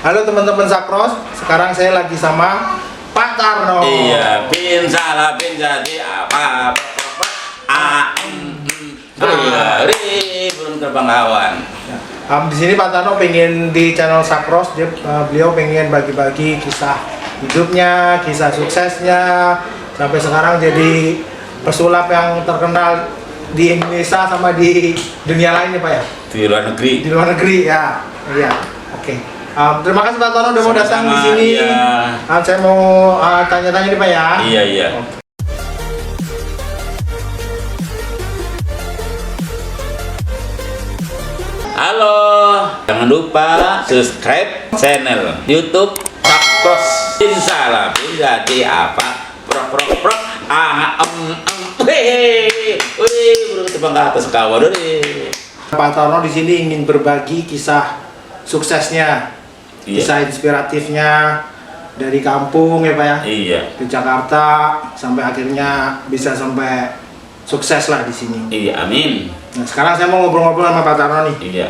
Halo teman-teman Sakros, sekarang saya lagi sama Pak Tarno. Iya, bin salah bin jadi apa? Belum terbang kawan. Di sini Pak Tarno pengen di channel Sakros, beliau pengen bagi-bagi kisah hidupnya, kisah suksesnya sampai sekarang jadi pesulap yang terkenal di Indonesia sama di dunia lain ya Pak ya? Di luar negeri. Di luar negeri ya. Iya. Oke. Terima kasih Pak Tarno udah mau datang di sini. Iya. Saya mau tanya-tanya nih Pak ya. Iya, iya. Halo, jangan lupa subscribe channel YouTube Sakros. Insyaallah jadi apa? Prok. Bro terbang ke atas kawan deh. Pak Tarno di sini ingin berbagi kisah suksesnya, kisah inspiratifnya dari kampung ya Pak ya, Iya. ke Jakarta sampai akhirnya bisa sampai sukses lah di sini. Iya, amin. Nah, sekarang saya mau ngobrol-ngobrol sama Pak Tarno nih. Iya.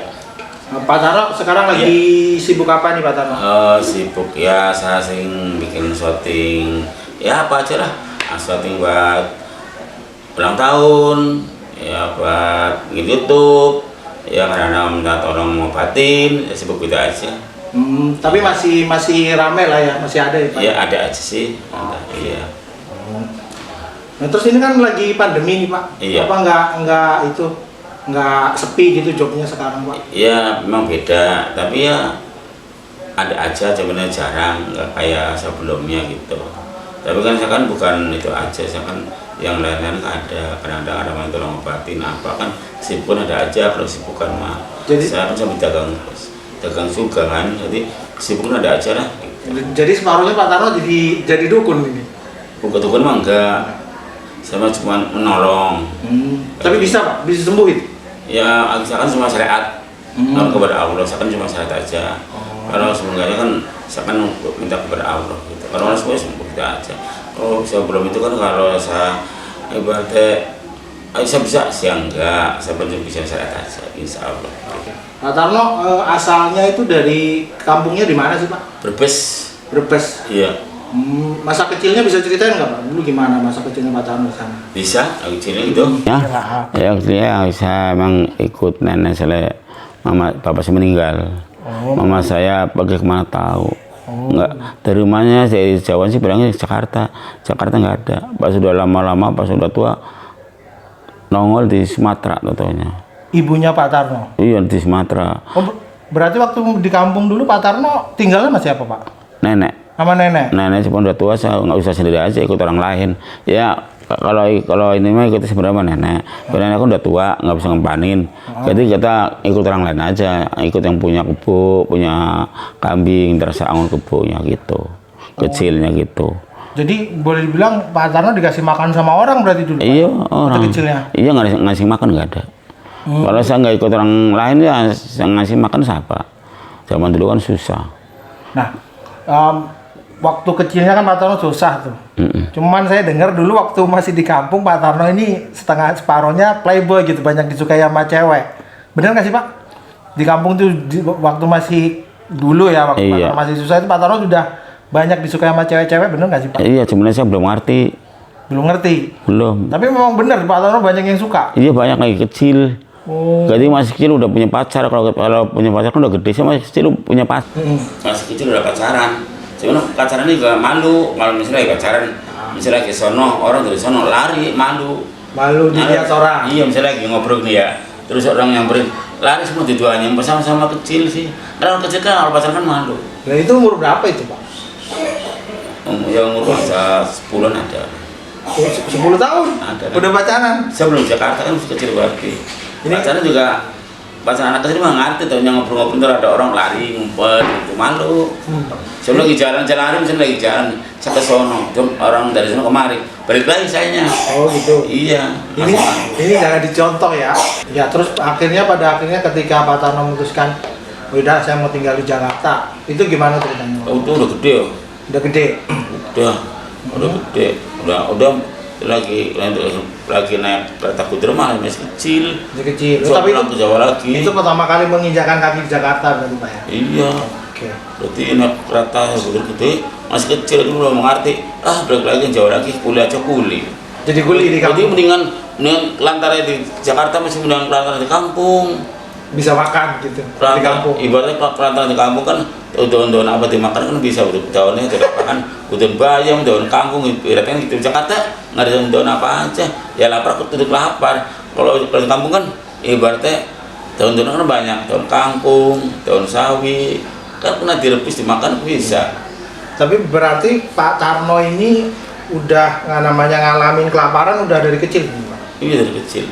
Pak Tarno sekarang lagi sibuk apa nih Pak Tarno? Sibuk ya, saya sering bikin syuting. Ya apa aja lah, syuting buat ulang tahun, ya buat bikin YouTube. Ya karena minta tolong ngobatin, ya sibuk gitu aja. Tapi masih rame lah ya, masih ada ya Pak? Iya ada aja sih. Iya. Nah terus ini kan lagi pandemi nih Pak. Iya. Apa nggak sepi gitu jobnya sekarang Pak? Iya memang beda, tapi ya ada aja, sebenarnya jarang, nggak kayak sebelumnya gitu. Tapi kan saya kan bukan itu aja, saya kan yang lain-lain ada, kadang-kadang ada yang tolong ngobatin apa kan, sibuk ada aja kalau sibukan mah. Jadi saya kan sambil dagang juga kan, jadi sibuk ada aja lah. Gitu. Jadi separuhnya Pak Tarno jadi dukun ini? Bukan dukun mah enggak, saya cuma menolong. Tapi bisa Pak, bisa sembuhin? Ya, saya kan cuma syariat, kalau kepada Allah, saya kan cuma syariat aja. Kalau sebenarnya kan saya kan minta kepada Allah gitu. Kalau orang semua sembuh kita aja. Oh, sebelum itu kan kalau saya ibaratnya saya bisa, saya enggak, saya benar bisa syariat aja, insya Allah. Pak Tarno asalnya itu dari kampungnya di mana sih Pak? Brebes. Iya. Masa kecilnya bisa ceritain nggak Pak? Dulu gimana masa kecilnya Pak Tarno di sana? Bisa, kecilnya gitu. Ya kecilnya saya emang ikut nenek saya, bapak saya meninggal. Mama saya pergi kemana tahu. Enggak, dari rumahnya saya di Jawa sih bilangnya Jakarta nggak ada. Pas sudah lama-lama, pas sudah tua nongol di Sumatera contohnya. Ibunya Pak Tarno? Iya di Sumatera. Berarti waktu di kampung dulu Pak Tarno tinggalnya sama siapa Pak? Nenek. Sama nenek? Nenek cuma udah tua, saya nggak usah sendiri aja, ikut orang lain. Ya kalau ini mah ikut sebenarnya nenek. Nenek kan udah tua, nggak bisa ngempanin. Jadi kita ikut orang lain aja, ikut yang punya kebo, punya kambing, terus angon kebonya gitu, kecilnya gitu. Jadi boleh dibilang Pak Tarno dikasih makan sama orang berarti dulu? Iya orang. Kecilnya? Iya ngasih makan nggak ada. Kalau saya nggak ikut orang lain ya, saya ngasih makan siapa? Zaman dulu kan susah. Nah, waktu kecilnya kan Pak Tarno susah tuh. Cuman saya dengar dulu waktu masih di kampung Pak Tarno ini separohnya playboy gitu, banyak disukai sama cewek. Bener nggak sih Pak? Di kampung tuh waktu masih dulu ya, waktu Pak Tarno masih susah itu Pak Tarno sudah banyak disukai sama cewek-cewek, bener nggak sih Pak? Iya, sebenarnya saya belum ngerti. Belum ngerti? Belum. Tapi memang bener Pak Tarno banyak yang suka? Iya banyak lagi kecil. Jadi masih kecil udah punya pacar. Kalau punya pacar kan udah gede, saya masih kecil punya pacar. Masih kecil udah pacaran. Cuman pacaran juga malu, kalau misalnya lagi pacaran, misalnya lagi sono, orang dari sono lari, malu Dilihat orang? Iya, misalnya lagi ngobrol nih ya, terus orang nyamperin, lari semua duanya, sama-sama kecil sih. Karena orang kecil kan, kalau pacaran kan malu. Nah itu umur berapa itu Pak? Ya umur masa 10-an ada. 10 tahun? Ada kan? Udah pacaran? Sebelum Jakarta kan masih kecil banget. Pacaran juga, pacaran anak kecil mah ngerti tuh, yang ngobrol-ngobrol tuh ada orang lari, ngumpet, gitu, malu. Saya lagi jalan-jalan, misalnya lagi jalan, saya ke sono, orang dari sono kemari, balik lagi sayanya. Oh gitu? Iya. Ini jangan dicontoh ya. Ya terus pada akhirnya ketika Pak Tarno memutuskan, udah saya mau tinggal di Jakarta, itu gimana ceritanya? Oh, itu udah gede. Udah gede? Udah gede, udah lagi naik kereta kuda mah masih kecil. Masih kecil. Tapi itu ke Jawa lagi. Itu pertama kali menginjakan kaki di Jakarta berarti Pak ya? Iya. Oke. Berarti naik kereta gede, masih kecil itu belum mengerti. Balik lagi jauh lagi kuliah aja kuli. Jadi kuli di Jadi kampung. mendingan lantaran di Jakarta masih mendingan lantaran di kampung. Bisa makan gitu di kampung. Ibaratnya lantaran di kampung kan daun-daun apa dimakan kan bisa daunnya kan daun bayam, daun kangkung. Ibaratnya gitu Jakarta nggak ada daun apa aja. Ya lapar tutup lapar. Kalau di kampung kan ibaratnya daun-daun kan banyak, daun kangkung, daun sawi, kan kena direbus dimakan bisa. Tapi berarti Pak Tarno ini udah nggak namanya ngalamin kelaparan udah dari kecil, Pak? Iya dari kecil.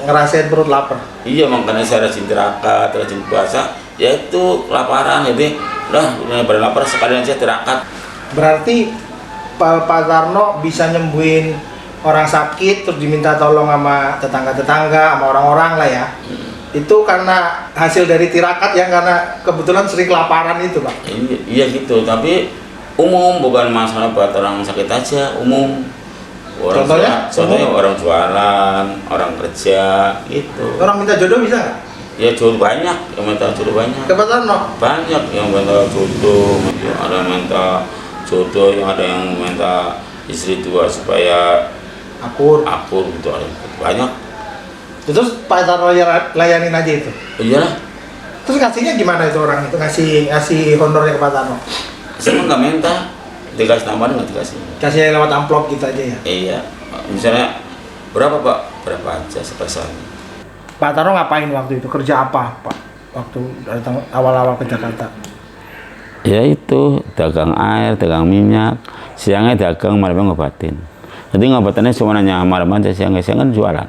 Ngerasain perut lapar. Iya makanya saya rajin tirakat, rajin puasa, ya itu kelaparan, jadi udah pada lapar sekalian saya tirakat. Berarti Pak Tarno bisa nyembuhin orang sakit terus diminta tolong sama tetangga-tetangga, sama orang-orang lah ya. Itu karena hasil dari tirakat ya, karena kebetulan sering kelaparan itu, Pak. Iya gitu, tapi umum, bukan masalah buat orang sakit aja, umum. Contohnya orang jualan, orang kerja gitu. Orang minta jodoh bisa nggak? Ya jodoh banyak, yang minta jodoh banyak. Ke Pak Tarno? Banyak yang minta jodoh, ada yang minta jodoh, yang ada yang minta istri tua supaya Akur. gitu, ada banyak. Terus Pak Tarno layanin aja itu. Iyalah, Terus ngasihnya gimana itu orang itu ngasih honornya ke Pak Tarno? saya nggak minta, dikasih tambahan nggak dikasih. Kasih lewat amplop gitu aja ya. Iya, misalnya berapa Pak? Berapa aja sepesannya. Pak Tarno ngapain waktu itu? Kerja apa, Pak? Waktu datang awal-awal ke Jakarta. Ya itu, dagang air, dagang minyak, siangnya dagang, malamnya ngobatin. Jadi ngobatannya cuma nanya malam aja, siangnya kan jualan.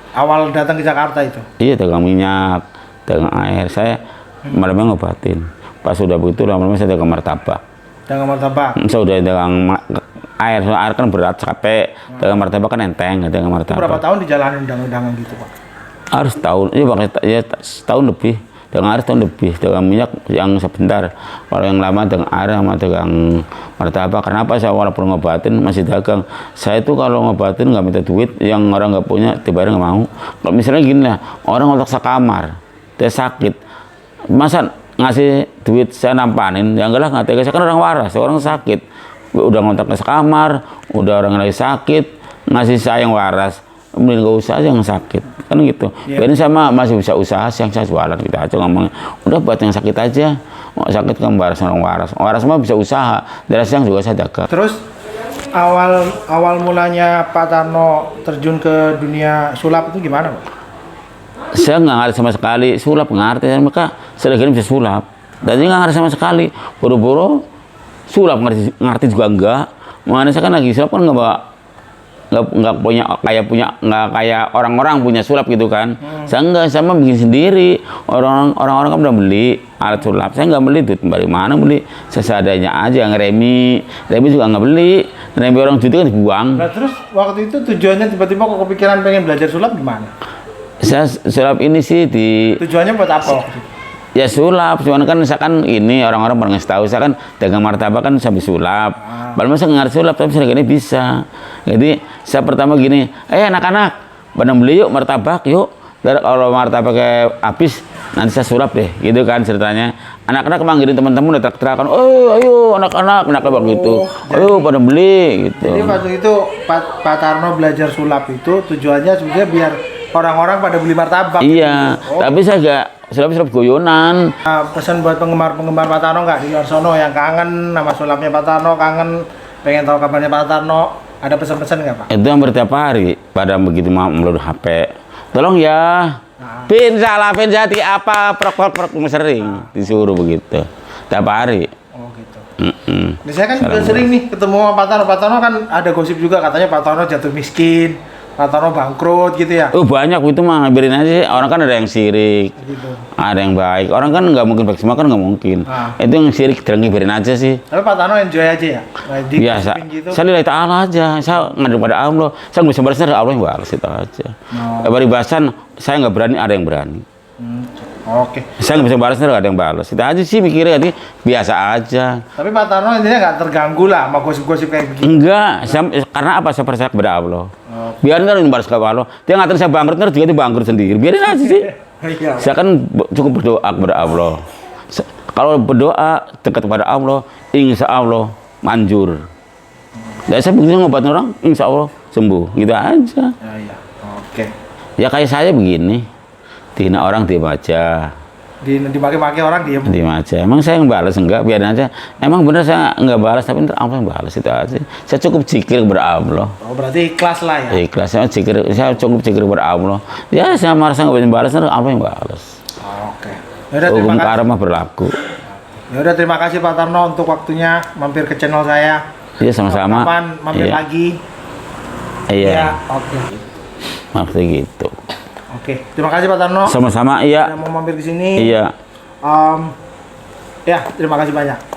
Awal datang ke Jakarta itu? Iya, dagang minyak, dagang air, saya malamnya ngobatin. Pas sudah begitu, lama-lama saya dagang martabak. Dagang martabak? Saya udah dagang air, soalnya air kan berat, capek. Dagang martabak kan enteng, dagang martabak. Itu berapa tahun dijalanin dagang gitu, Pak? Harus tahun, ya setahun lebih. Dagang air setahun lebih, dagang minyak yang sebentar. Kalau yang lama dagang air sama dagang martabak. Kenapa saya walaupun ngobatin masih dagang? Saya itu kalau ngobatin nggak minta duit, yang orang nggak punya tiba-tiba nggak mau. Kalau misalnya gini lah, orang otak sekamar, dia sakit, masa ngasih duit saya nampanin? Ya enggak lah, nggak tega. Saya kan orang waras, orang sakit, udah ngontrak sekamar, udah orang lagi sakit, ngasih saya yang waras. Mending gak usah aja yang sakit, kan gitu. Ini sama masih bisa usaha, yang saya jualan kita aja ngomongnya. Udah buat yang sakit aja, sakit kan waras orang waras. Waras mah bisa usaha, dari siang juga saya dagang. Terus awal mulanya Pak Tarno terjun ke dunia sulap itu gimana, Pak? Saya nggak ngerti sama sekali sulap, ngerti, maka saya lagi bisa sulap. Dan ini nggak ngerti sama sekali, buru-buru sulap ngerti juga enggak. Makanya saya kan lagi sulap kan nggak kayak orang-orang punya sulap gitu kan. Saya enggak, sama bikin sendiri. Orang-orang kan udah beli alat sulap, saya nggak beli, duit dari mana beli, seadanya aja. Remi juga nggak beli, remi orang itu kan dibuang. Nah terus waktu itu tujuannya tiba-tiba kok kepikiran pengen belajar sulap gimana? Saya sulap ini sih Tujuannya buat apa waktu itu? ya sulap, cuman kan misalkan ini orang-orang pernah ngasih tahu, saya kan dagang martabak kan sambil sulap. Padahal saya nggak ngerti sulap, tapi saya gini bisa. Jadi saya pertama gini, anak-anak, pada beli yuk martabak yuk. Dan kalau martabaknya habis, nanti saya sulap deh, gitu kan ceritanya. Anak-anak manggilin teman-teman udah teriak-teriakan, ayo anak-anak begitu, ayo pada beli gitu. Jadi waktu itu Pak Tarno belajar sulap itu tujuannya sebenarnya biar orang-orang pada beli martabak. Iya, gitu. tapi saya gak sulap guyonan. Pesan buat penggemar Pak Tarno nggak di luar sono yang kangen sama sulapnya Pak Tarno, kangen pengen tahu kabarnya Pak Tarno, ada pesan-pesan nggak, Pak? Itu yang bertiap hari pada begitu mau melalui HP. Tolong ya, pin salah pin jati apa prok sering disuruh begitu tiap hari. Oh gitu. Mm-mm. Saya kan juga sering nih ketemu sama Pak Tarno. Pak Tarno kan ada gosip juga katanya Pak Tarno jatuh miskin, Pak Tarno bangkrut gitu ya. Banyak itu mah, biarin aja sih. Orang kan ada yang sirik, Gitu. ada yang baik. Orang kan nggak mungkin baik semua, kan nggak mungkin. Itu yang sirik drengki, biarin aja sih. Tapi Pak Tarno enjoy aja ya. Nah, Biasa. gitu. Saya lillahi ta'ala aja. Saya ngadu pada Allah. Saya nggak bisa balasnya dari Allah yang balas itu aja. Baribasan saya nggak berani, ada yang berani. Oke. Saya nggak bisa balasnya, ada yang balas. Itu aja sih mikirnya, jadi biasa aja. Tapi Pak Tarno intinya nggak terganggu lah sama gosip-gosip kayak begini. Enggak, karena apa? Saya percaya kepada Allah. Biarin kan balas kepada Allah. Dia ngatain saya bangkrut, juga dia bangkrut sendiri. Biarin aja sih. Iya. Saya kan cukup berdoa kepada Allah. Kalau berdoa dekat kepada Allah, insya Allah manjur. Dan saya begitu ngobatin orang, insya Allah sembuh, gitu aja. Ya, iya. Oke. Ya kayak saya begini, dihina orang diem aja, Dimaki-maki orang diem. diem aja. Emang saya ngebales enggak, biarin aja. Emang bener saya nggak balas, tapi ntar Allah yang balas, itu aja. Saya cukup zikir kepada Allah. Oh, berarti ikhlas lah ya. Ikhlas, saya cukup zikir kepada Allah. Ya saya merasa nggak bisa balas, ntar Allah yang balas. Oke. Yaudah, Hukum terima kasih. karma berlaku. Yaudah, terima kasih Pak Tarno untuk waktunya mampir ke channel saya. Iya sama-sama. Kapan mampir Iya. lagi? Iya, Oke. maksudnya gitu. Oke. Terima kasih Pak Tarno. Sama-sama, iya. Yang mau mampir ke sini. Iya. Ya, terima kasih banyak.